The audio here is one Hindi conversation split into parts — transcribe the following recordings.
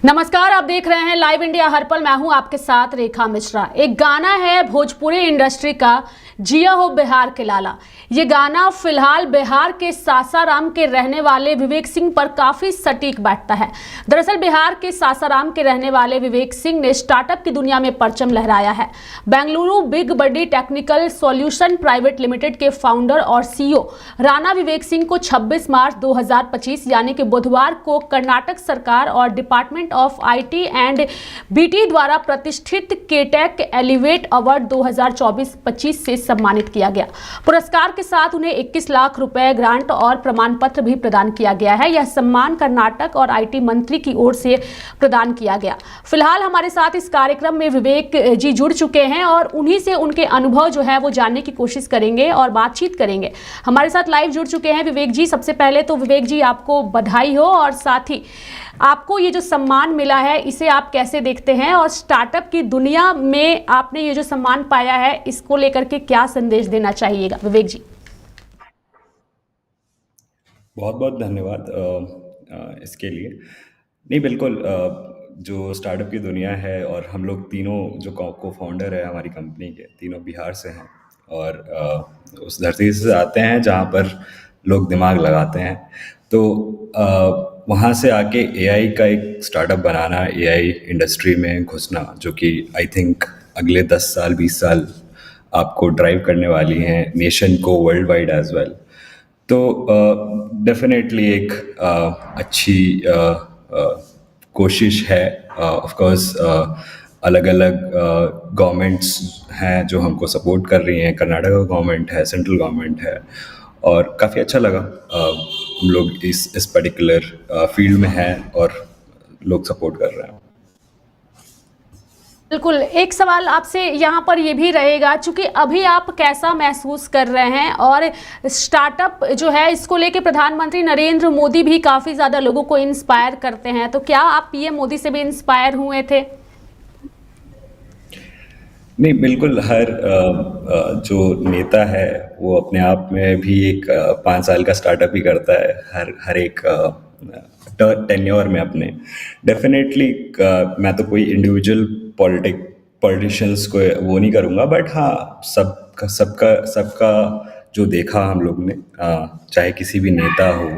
नमस्कार, आप देख रहे हैं लाइव इंडिया हर पल। मैं हूं आपके साथ रेखा मिश्रा। एक गाना है भोजपुरी इंडस्ट्री का, जिया हो बिहार के लाला। ये गाना फिलहाल बिहार के सासाराम के रहने वाले विवेक सिंह पर काफी सटीक बैठता है। दरअसल बिहार के सासाराम के रहने वाले विवेक सिंह ने स्टार्टअप की दुनिया में परचम लहराया है। बेंगलुरु बिग बडी टेक्निकल सॉल्यूशन प्राइवेट लिमिटेड के फाउंडर और सीईओ राणा विवेक सिंह को 26 मार्च 2025 यानी कि बुधवार को कर्नाटक सरकार और department of IT and BT द्वारा प्रतिष्ठित केटेक एलिवेट अवार्ड 2024-25 से सम्मानित किया गया। पुरस्कार के साथ उन्हें 21 लाख रुपए ग्रांट और प्रमाण पत्र भी प्रदान किया गया है। यह सम्मान कर्नाटक और आईटी मंत्री की ओर से प्रदान किया गया। फिलहाल हमारे साथ इस कार्यक्रम में विवेक जी जुड़ चुके हैं और उन्हीं से उनके अनुभव जो है वो जानने की कोशिश करेंगे और बातचीत करेंगे। हमारे साथ लाइव जुड़ चुके हैं विवेक जी। सबसे पहले तो विवेक जी आपको बधाई हो, और साथ ही आपको ये जो सम्मान मिला है इसे आप कैसे देखते हैं, और स्टार्टअप की दुनिया में आपने ये जो सम्मान पाया है इसको लेकर के क्या संदेश देना चाहिएगा विवेक जी? बहुत बहुत धन्यवाद इसके लिए। नहीं, बिल्कुल, जो स्टार्टअप की दुनिया है और हम लोग तीनों जो को फाउंडर है हमारी कंपनी के, तीनों बिहार से हैं और उस धरती से आते हैं जहाँ पर लोग दिमाग लगाते हैं। तो वहाँ से आके एआई का एक स्टार्टअप बनाना, एआई इंडस्ट्री में घुसना, जो कि आई थिंक अगले 10 साल 20 साल आपको ड्राइव करने वाली हैं नेशन को वर्ल्ड वाइड एज वेल। तो डेफिनेटली एक अच्छी कोशिश है। ऑफ कोर्स अलग अलग गवर्नमेंट्स हैं जो हमको सपोर्ट कर रही हैं। कर्नाटक गवर्नमेंट है, सेंट्रल गवर्नमेंट है, और काफ़ी अच्छा लगा। हम लोग इस पर्टिकुलर फील्ड में हैं और लोग सपोर्ट कर रहे हैं। बिल्कुल, एक सवाल आपसे यहाँ पर ये भी रहेगा, चूंकि अभी आप कैसा महसूस कर रहे हैं, और स्टार्टअप जो है इसको लेके प्रधानमंत्री नरेंद्र मोदी भी काफ़ी ज़्यादा लोगों को इंस्पायर करते हैं, तो क्या आप पीएम मोदी से भी इंस्पायर हुए थे? नहीं, बिल्कुल। हर जो नेता है वो अपने आप में भी एक 5 साल का स्टार्टअप ही करता है हर एक टेन्योर में अपने। डेफिनेटली मैं तो कोई इंडिविजुअल पॉलिटिशियंस को वो नहीं करूँगा, बट हाँ, सबका जो देखा हम लोग ने, चाहे किसी भी नेता हो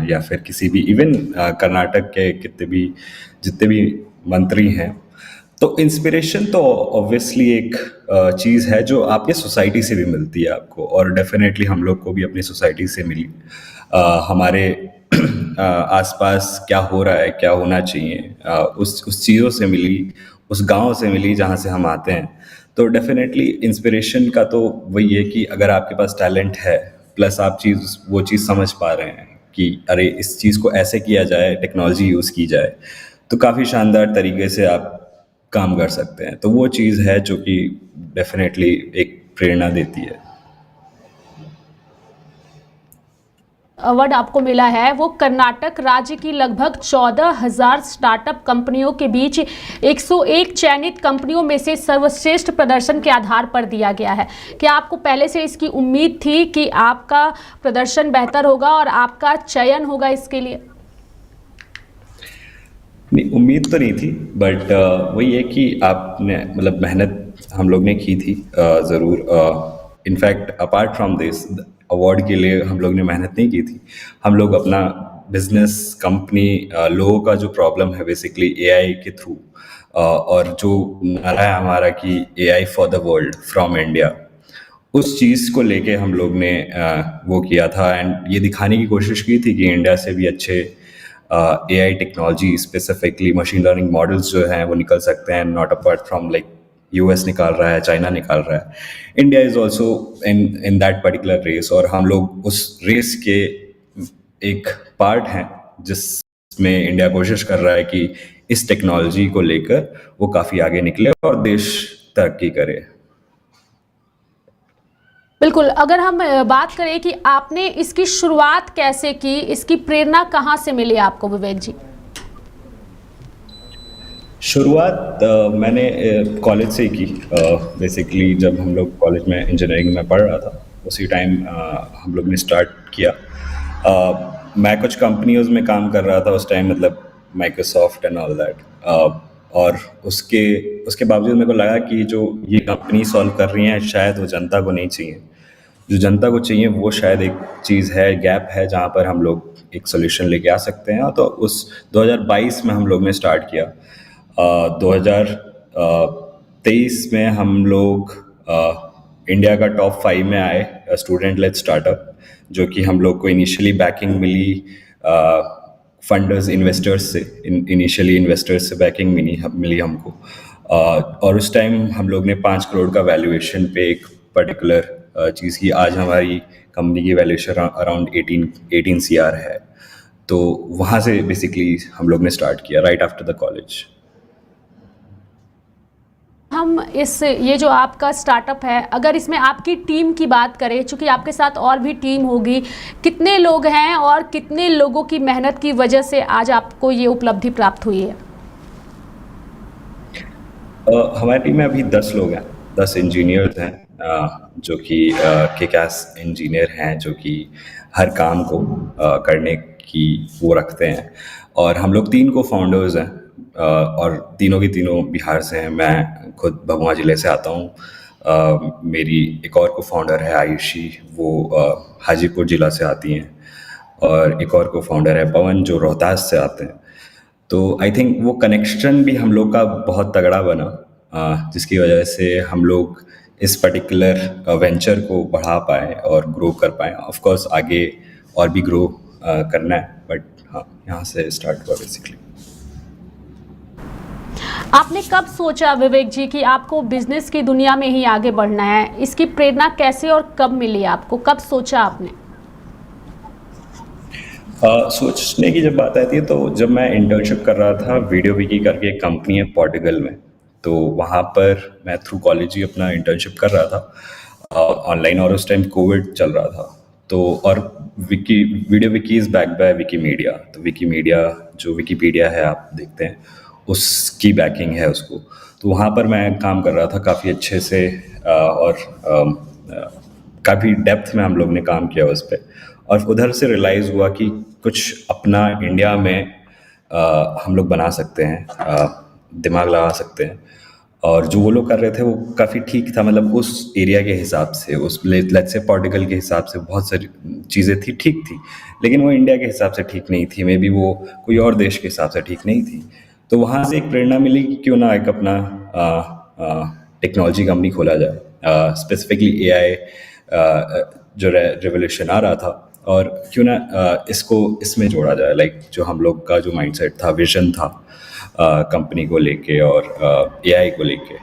या फिर किसी भी, इवन कर्नाटक के जितने भी मंत्री हैं, तो इंस्पिरेशन तो ऑब्वियसली एक चीज़ है जो आपके सोसाइटी से भी मिलती है आपको, और डेफिनेटली हम लोग को भी अपनी सोसाइटी से मिली। हमारे आसपास क्या हो रहा है, क्या होना चाहिए, उस चीज़ों से मिली, उस गांव से मिली जहां से हम आते हैं। तो डेफिनेटली इंस्पिरेशन का तो वही है कि अगर आपके पास टैलेंट है, प्लस आप वो चीज़ समझ पा रहे हैं कि अरे इस चीज़ को ऐसे किया जाए, टेक्नोलॉजी यूज़ की जाए, तो काफ़ी शानदार तरीके से आप काम कर सकते हैं। तो वो चीज़ है जो कि डेफिनेटली एक प्रेरणा देती है। अवार्ड आपको मिला है वो कर्नाटक राज्य की लगभग 14,000 स्टार्टअप कंपनियों के बीच 101 चयनित कंपनियों में से सर्वश्रेष्ठ प्रदर्शन के आधार पर दिया गया है। क्या आपको पहले से इसकी उम्मीद थी कि आपका प्रदर्शन बेहतर होगा और आपका चयन होगा इसके लिए? नहीं, उम्मीद तो नहीं थी, बट वही है कि आपने मतलब मेहनत हम लोग ने की थी ज़रूर। In fact apart from this award के लिए हम लोग ने मेहनत नहीं की थी। हम लोग अपना बिजनेस, कंपनी, लोगों का जो प्रॉब्लम है बेसिकली एआई के थ्रू, और जो नारा है हमारा कि AI for the world from India, उस चीज़ को लेके हम लोग ने वो किया था। एंड ये दिखाने की कोशिश की थी कि इंडिया से भी अच्छे AI technology, specifically machine learning models जो हैं वो निकल सकते हैं, not apart from like US निकाल रहा है, चाइना निकाल रहा है। India is also in that particular race, और हम लोग उस रेस के एक पार्ट हैं जिसमें इंडिया कोशिश कर रहा है कि इस टेक्नोलॉजी को लेकर वो काफ़ी आगे निकले और देश तरक्की करे। बिल्कुल, अगर हम बात करें कि आपने इसकी शुरुआत कैसे की, इसकी प्रेरणा कहाँ से मिली आपको विवेक जी? शुरुआत मैंने कॉलेज से ही की। बेसिकली जब हम लोग कॉलेज में इंजीनियरिंग में पढ़ रहा था, उसी टाइम हम लोग ने स्टार्ट किया। मैं कुछ कंपनियों में काम कर रहा था उस टाइम, मतलब माइक्रोसॉफ्ट एंड ऑल दैट। और उसके उसके बावजूद मेरे को लगा कि जो ये कंपनी सॉल्व कर रही हैं शायद वो जनता को नहीं चाहिए। जो जनता को चाहिए वो शायद एक चीज़ है, गैप है जहाँ पर हम लोग एक सोल्यूशन लेके आ सकते हैं। तो उस 2022 में हम लोग ने स्टार्ट किया। 2023 में हम लोग इंडिया का टॉप 5 में आए स्टूडेंट लेड स्टार्टअप, जो कि हम लोग को इनिशियली बैकिंग मिली फंडर्स इन्वेस्टर्स से। इनिशियली इन्वेस्टर्स से बैकिंग मिली हमको। और उस टाइम हम लोग ने 5 करोड़ का वैल्यूएशन पे एक पर्टिकुलर चीज़ की। आज हमारी कंपनी की वैल्यूएशन अराउंड 18 CR है। तो वहाँ से बेसिकली हम लोग ने स्टार्ट किया राइट आफ्टर द कॉलेज। हम ये जो आपका स्टार्टअप है, अगर इसमें आपकी टीम की बात करें, चूँकि आपके साथ और भी टीम होगी, कितने लोग हैं और कितने लोगों की मेहनत की वजह से आज आपको ये उपलब्धि प्राप्त हुई है? हमारी टीम में अभी 10 लोग हैं, 10 इंजीनियर्स हैं, जो कि किक-एस इंजीनियर हैं, जो कि हर काम को करने की वो रखते हैं। और हम लोग 3 को फाउंडर्स हैं, और तीनों की तीनों बिहार से हैं। मैं खुद भभुआ ज़िले से आता हूँ। मेरी एक और को फाउंडर है आयुषी, वो हाजीपुर ज़िला से आती हैं। और एक और को फाउंडर है पवन, जो रोहतास से आते हैं। तो आई थिंक वो कनेक्शन भी हम लोग का बहुत तगड़ा बना, जिसकी वजह से हम लोग इस पर्टिकुलर वेंचर को बढ़ा पाए और ग्रो कर पाए। ऑफ कोर्स आगे और भी ग्रो करना है, बट हाँ, यहाँ से स्टार्ट हुआ बेसिकली। आपने कब सोचा विवेक जी कि आपको बिजनेस की दुनिया में ही आगे बढ़ना है? इसकी प्रेरणा कैसे और कब मिली आपको? कब सोचा आपने? सोचने की जब बात आती है तो जब मैं इंटर्नशिप कर रहा था, वीडियो विकी करके एक कंपनी है पोर्टुगल में, तो वहाँ पर मैं थ्रू कॉलेज ही अपना इंटर्नशिप कर रहा था ऑनलाइन। और उस टाइम कोविड चल रहा था। तो और video Vicky is back by Wikimedia. तो विकीमीडिया जो विकीपीडिया है आप देखते हैं, उसकी बैकिंग है उसको। तो वहाँ पर मैं काम कर रहा था काफ़ी अच्छे से, और काफ़ी डेप्थ में हम लोग ने काम किया उस पर। और उधर से रियलाइज़ हुआ कि कुछ अपना इंडिया में हम लोग बना सकते हैं, दिमाग लगा सकते हैं। और जो वो लोग कर रहे थे वो काफ़ी ठीक था, मतलब उस एरिया के हिसाब से, उस लेट्स से पोर्टुगल के हिसाब से बहुत सारी चीज़ें थी, ठीक थी। लेकिन वो इंडिया के हिसाब से ठीक नहीं थी, मे बी वो कोई और देश के हिसाब से ठीक नहीं थी। तो वहाँ से एक प्रेरणा मिली कि क्यों ना एक अपना टेक्नोलॉजी कंपनी खोला जाए, स्पेसिफिकली एआई जो रेवोल्यूशन आ रहा था, और क्यों ना इसको इसमें जोड़ा जाए। लाइक जो हम लोग का जो माइंडसेट था, विजन था कंपनी को लेके और एआई को लेके,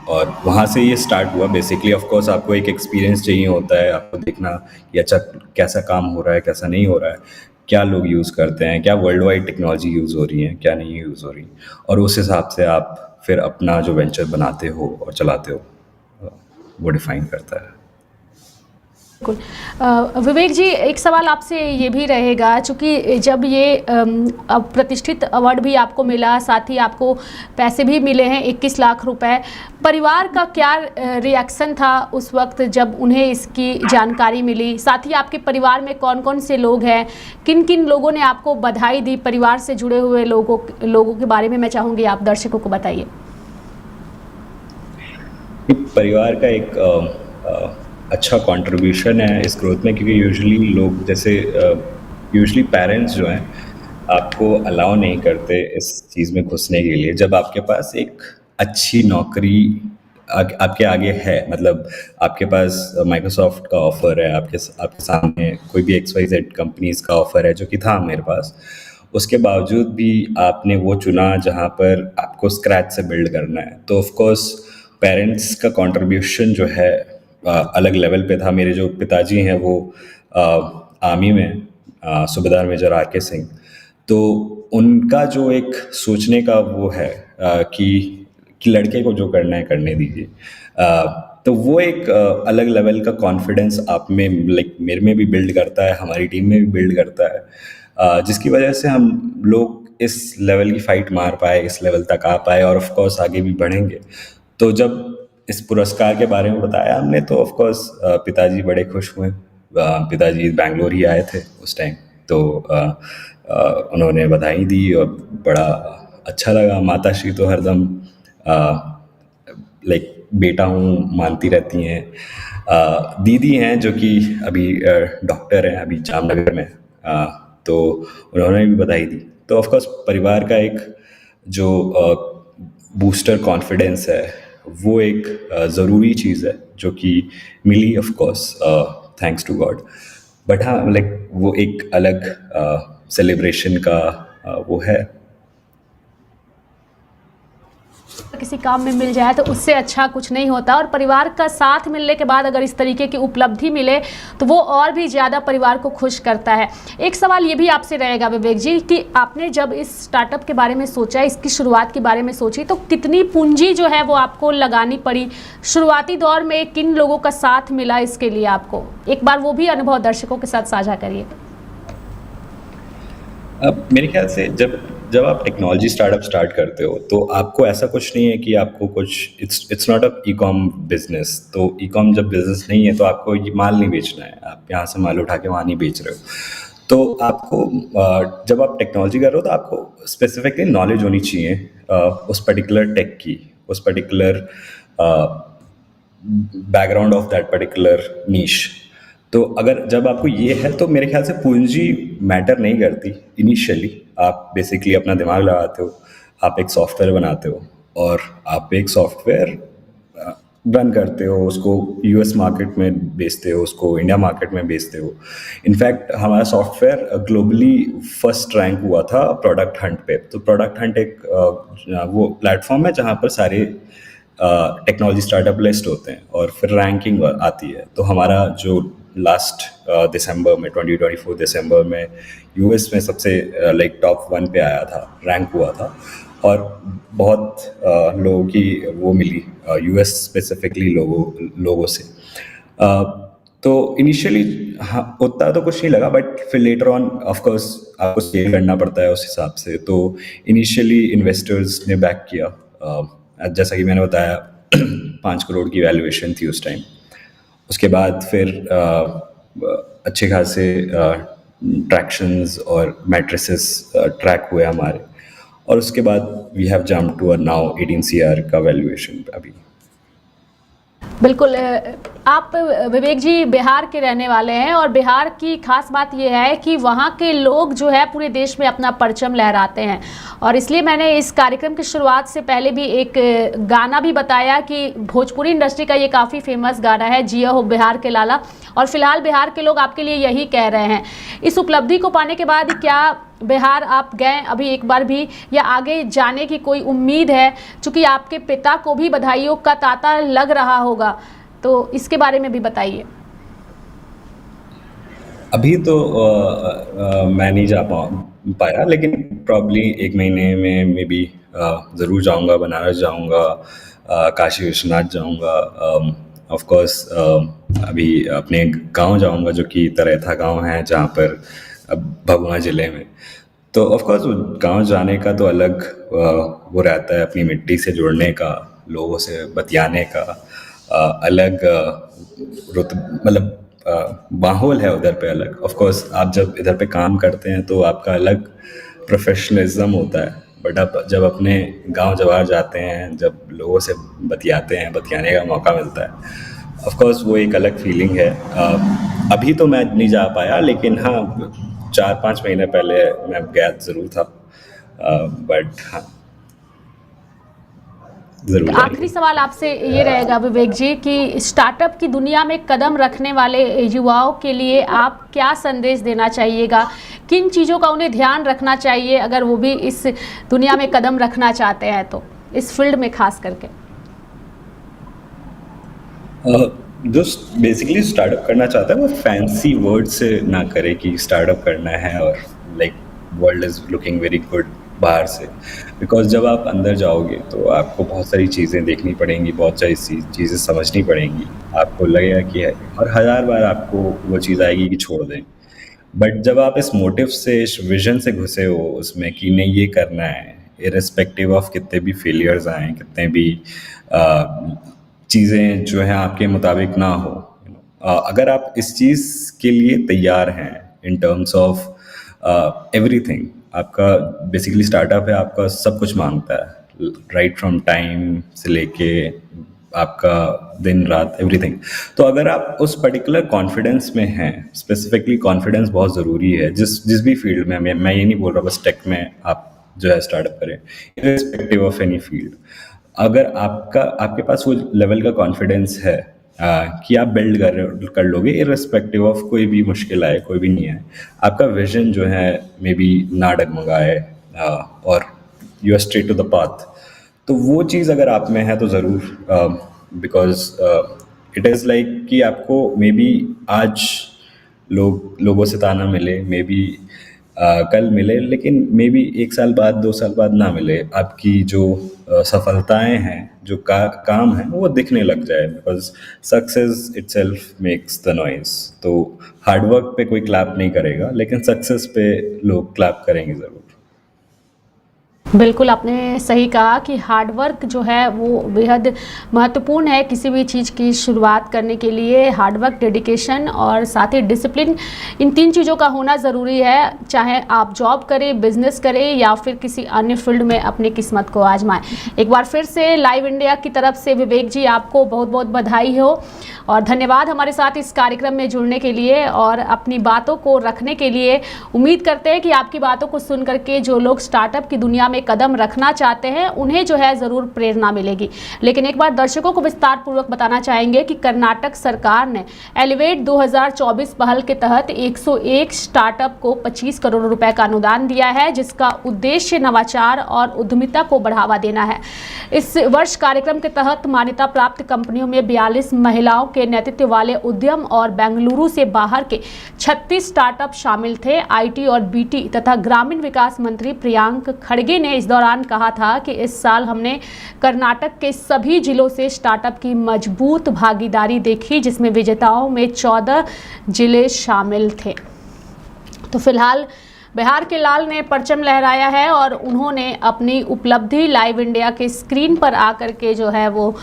और वहाँ से ये स्टार्ट हुआ बेसिकली। ऑफ कोर्स आपको एक एक्सपीरियंस चाहिए होता है, आपको देखना कि अच्छा कैसा काम हो रहा है, कैसा नहीं हो रहा है, क्या लोग यूज़ करते हैं, क्या वर्ल्ड वाइड टेक्नोलॉजी यूज़ हो रही है, क्या नहीं यूज़ हो रही, और उस हिसाब से आप फिर अपना जो वेंचर बनाते हो और चलाते हो, वो डिफाइन करता है। बिल्कुल। विवेक जी, एक सवाल आपसे ये भी रहेगा, चूँकि जब ये प्रतिष्ठित अवार्ड भी आपको मिला, साथ ही आपको पैसे भी मिले हैं 21 लाख रुपए, परिवार का क्या रिएक्शन था उस वक्त जब उन्हें इसकी जानकारी मिली? साथ ही आपके परिवार में कौन कौन से लोग हैं, किन किन लोगों ने आपको बधाई दी? परिवार से जुड़े हुए लोगों के बारे में मैं चाहूँगी आप दर्शकों को बताइए। परिवार का एक अच्छा कंट्रीब्यूशन है इस ग्रोथ में, क्योंकि यूजुअली लोग जैसे यूजुअली पेरेंट्स जो हैं आपको अलाउ नहीं करते इस चीज़ में घुसने के लिए, जब आपके पास एक अच्छी नौकरी आपके आगे है। मतलब आपके पास माइक्रोसॉफ्ट का ऑफ़र है, आपके सामने कोई भी XYZ कंपनीज़ का ऑफ़र है, जो कि था मेरे पास। उसके बावजूद भी आपने वो चुना जहाँ पर आपको स्क्रैच से बिल्ड करना है। तो ऑफ कोर्स पेरेंट्स का कंट्रीब्यूशन जो है अलग लेवल पे था। मेरे जो पिताजी हैं वो आर्मी में सूबेदार मेजर RK सिंह, तो उनका जो एक सोचने का वो है कि लड़के को जो करना है करने दीजिए। तो वो एक अलग लेवल का कॉन्फिडेंस आप में, लाइक मेरे में भी बिल्ड करता है, हमारी टीम में भी बिल्ड करता है, जिसकी वजह से हम लोग इस लेवल की फ़ाइट मार पाए, इस लेवल तक आ पाए, और ऑफ कोर्स आगे भी बढ़ेंगे। तो जब इस पुरस्कार के बारे में बताया हमने, तो ऑफ कोर्स पिताजी बड़े खुश हुए। पिताजी बैंगलोर ही आए थे उस टाइम, तो उन्होंने बधाई दी और बड़ा अच्छा लगा। माताश्री तो हरदम लाइक बेटा हूँ मानती रहती हैं। दीदी हैं जो कि अभी डॉक्टर हैं अभी जामनगर में, तो उन्होंने भी बधाई दी। तो ऑफ कोर्स परिवार का एक जो बूस्टर कॉन्फिडेंस है वो एक ज़रूरी चीज़ है जो कि मिली of course thanks to God. But हाँ लाइक वो एक अलग सेलिब्रेशन का वो है। किसी काम में मिल जाए तो उससे अच्छा कुछ नहीं होता, और परिवार का साथ मिलने के बाद अगर इस तरीके की उपलब्धि मिले तो वो और भी ज़्यादा परिवार को खुश करता है। एक सवाल ये भी आपसे रहेगा विवेक जी कि आपने जब इस स्टार्टअप के बारे में सोचा, इसकी शुरुआत के बारे में सोची, तो कितनी पूंजी जो है वो आपको लगानी पड़ी? शुरुआती दौर में किन लोगों का साथ मिला इसके लिए आपको? एक बार वो भी अनुभव दर्शकों के साथ साझा करिए। अब मेरे ख्याल से जब आप टेक्नोलॉजी स्टार्टअप स्टार्ट करते हो तो आपको ऐसा कुछ नहीं है कि आपको कुछ it's not a e com business. तो ई कॉम जब बिजनेस नहीं है तो आपको ये माल नहीं बेचना है, आप यहाँ से माल उठा के वहाँ नहीं बेच रहे हो। तो आपको जब आप टेक्नोलॉजी कर रहे हो तो आपको स्पेसिफिकली नॉलेज होनी चाहिए उस पर्टिकुलर टेक की, उस particular background of that particular नीश। तो अगर जब आपको ये है तो मेरे ख्याल से पूंजी मैटर नहीं करती इनिशियली। आप बेसिकली अपना दिमाग लगाते हो, आप एक सॉफ्टवेयर बनाते हो और आप एक सॉफ्टवेयर रन करते हो, उसको यूएस मार्केट में बेचते हो, उसको इंडिया मार्केट में बेचते हो। इनफैक्ट हमारा सॉफ्टवेयर ग्लोबली फर्स्ट रैंक हुआ था प्रोडक्ट हंट पे। तो प्रोडक्ट हंट एक वो प्लेटफॉर्म है जहाँ पर सारे टेक्नोलॉजी स्टार्टअप लिस्ट होते हैं और फिर रैंकिंग आती है। तो हमारा जो लास्ट दिसंबर में 2024 दिसंबर में यूएस में सबसे लाइक टॉप 1 पे आया था, रैंक हुआ था और बहुत लोगों की वो मिली यूएस स्पेसिफिकली लोगों से। तो इनिशियली हाँ उतना तो कुछ नहीं लगा, बट फिर लेटर ऑन ऑफ कोर्स आपको स्केल करना पड़ता है उस हिसाब से। तो इनिशियली इन्वेस्टर्स ने बैक किया, जैसा कि मैंने बताया 5 करोड़ की वैल्यूएशन थी उस टाइम। उसके बाद फिर अच्छे खासे ट्रैक्शंस और मैट्रिसेस ट्रैक हुए हमारे, और उसके बाद we have jump to now 18 CR का वैल्यूएशन अभी। बिल्कुल। आप विवेक जी बिहार के रहने वाले हैं और बिहार की खास बात यह है कि वहाँ के लोग जो है पूरे देश में अपना परचम लहराते हैं, और इसलिए मैंने इस कार्यक्रम की शुरुआत से पहले भी एक गाना भी बताया कि भोजपुरी इंडस्ट्री का ये काफ़ी फेमस गाना है, जिया हो बिहार के लाला, और फिलहाल बिहार के लोग आपके लिए यही कह रहे हैं। इस उपलब्धि को पाने के बाद क्या बिहार आप गए अभी एक बार भी, या आगे जाने की कोई उम्मीद है? चूँकि आपके पिता को भी बधाइयों का तांता लग रहा होगा, तो इसके बारे में भी बताइए। अभी तो मैं नहीं जा पाया, लेकिन प्रॉब्ली 1 महीने में मे बी ज़रूर जाऊंगा, बनारस जाऊंगा, काशी विश्वनाथ जाऊंगा। ऑफ कोर्स अभी अपने गांव जाऊंगा जो कि तरेथा गांव है जहां पर भभुआ ज़िले में। तो ऑफ कोर्स गांव जाने का तो अलग वो रहता है, अपनी मिट्टी से जुड़ने का, लोगों से बतियाने का अलग मतलब माहौल है उधर पे अलग। ऑफ कोर्स आप जब इधर पे काम करते हैं तो आपका अलग प्रोफेशनलिज्म होता है, बट आप जब अपने गांव जवार जाते हैं, जब लोगों से बतियाते हैं, बतियाने का मौका मिलता है, ऑफ कोर्स वो एक अलग फीलिंग है। अभी तो मैं नहीं जा पाया, लेकिन हाँ 4-5 महीने पहले मैं गया ज़रूर था, बट हाँ ज़रूर। आखिरी सवाल आपसे ये रहेगा विवेक जी कि स्टार्टअप की दुनिया में कदम रखने वाले युवाओं के लिए आप क्या संदेश देना चाहिएगा? किन चीज़ों का उन्हें ध्यान रखना चाहिए अगर वो भी इस दुनिया में कदम रखना चाहते हैं, तो इस फील्ड में खास करके? जो बेसिकली स्टार्टअप करना चाहता है वो फैंसी वर्ड से ना करे कि स्टार्टअप करना है और like world is looking very good बाहर से। बिकॉज जब आप अंदर जाओगे तो आपको बहुत सारी चीज़ें देखनी पड़ेंगी, बहुत सारी चीज़ें समझनी पड़ेंगी। आपको लगेगा कि है, और 1000 बार आपको वो चीज़ आएगी कि छोड़ दें। बट जब आप इस मोटिव से, इस विजन से घुसे हो उसमें कि नहीं ये करना है, इर्रेस्पेक्टिव ऑफ कितने भी फेलियर्स आएँ, कितने भी चीज़ें जो हैं आपके मुताबिक ना हो, अगर आप इस चीज़ के लिए तैयार हैं इन टर्म्स ऑफ एवरीथिंग आपका बेसिकली स्टार्टअप है, आपका सब कुछ मांगता है, राइट फ्रॉम टाइम से लेके आपका दिन रात एवरीथिंग। तो अगर आप उस पर्टिकुलर कॉन्फिडेंस में हैं, स्पेसिफिकली कॉन्फिडेंस बहुत ज़रूरी है जिस भी फील्ड में। मैं ये नहीं बोल रहा बस टेक में आप जो है स्टार्टअप करें, इर्रिस्पेक्टिव ऑफ एनी फील्ड। अगर आपके पास वो लेवल का कॉन्फिडेंस है कि आप बिल्ड कर लोगे, इर्रिस्पेक्टिव ऑफ कोई भी मुश्किल आए, कोई भी नहीं आए, आपका विजन जो है मे बी ना डगमगाए, और you are straight to the path. तो वो चीज़ अगर आप में है तो ज़रूर, बिकॉज इट इज़ लाइक कि आपको मे बी आज लोगों से ताना मिले, मे बी कल मिले, लेकिन मे बी 1 साल बाद 2 साल बाद ना मिले। आपकी जो सफलताएं हैं, जो काम है, वो दिखने लग जाए, because success itself makes the noise. तो हार्डवर्क पे कोई क्लैप नहीं करेगा, लेकिन सक्सेस पे लोग क्लैप करेंगे ज़रूर। बिल्कुल, आपने सही कहा कि हार्डवर्क जो है वो बेहद महत्वपूर्ण है। किसी भी चीज़ की शुरुआत करने के लिए हार्डवर्क, डेडिकेशन और साथ ही डिसिप्लिन, इन 3 चीज़ों का होना ज़रूरी है। चाहे आप जॉब करें, बिजनेस करें या फिर किसी अन्य फील्ड में अपनी किस्मत को आजमाएं। एक बार फिर से लाइव इंडिया की तरफ से विवेक जी, आपको बहुत बहुत बधाई हो और धन्यवाद हमारे साथ इस कार्यक्रम में जुड़ने के लिए और अपनी बातों को रखने के लिए। उम्मीद करते हैं कि आपकी बातों को सुन करके जो लोग स्टार्टअप की दुनिया में कदम रखना चाहते हैं उन्हें जो है ज़रूर प्रेरणा मिलेगी। लेकिन एक बार दर्शकों को विस्तार पूर्वक बताना चाहेंगे कि कर्नाटक सरकार ने एलिवेट 2024 पहल के तहत 101 स्टार्टअप को 25 करोड़ रुपए का अनुदान दिया है, जिसका उद्देश्य नवाचार और उद्यमिता को बढ़ावा देना है। इस वर्ष कार्यक्रम के तहत मान्यता प्राप्त कंपनियों में 42 महिलाओं के नेतृत्व वाले उद्यम और बेंगलुरु से बाहर के 36 स्टार्टअप शामिल थे। आईटी और बीटी तथा ग्रामीण विकास मंत्री प्रियांक खड़गे ने इस दौरान कहा था कि इस साल हमने कर्नाटक के सभी जिलों से स्टार्टअप की मजबूत भागीदारी देखी, जिसमें विजेताओं में 14 जिले शामिल थे। तो फिलहाल बिहार के लाल ने परचम लहराया है और उन्होंने अपनी उपलब्धि लाइव इंडिया के स्क्रीन पर आकर के जो है वो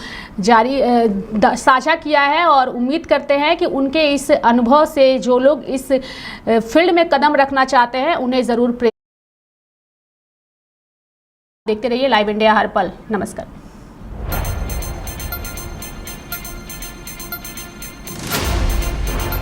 साझा किया है और उम्मीद करते हैं कि उनके इस अनुभव से जो लोग इस फील्ड में कदम रखना चाहते हैं उन्हें ज़रूर देखते रहिए लाइव इंडिया हर पल। नमस्कार।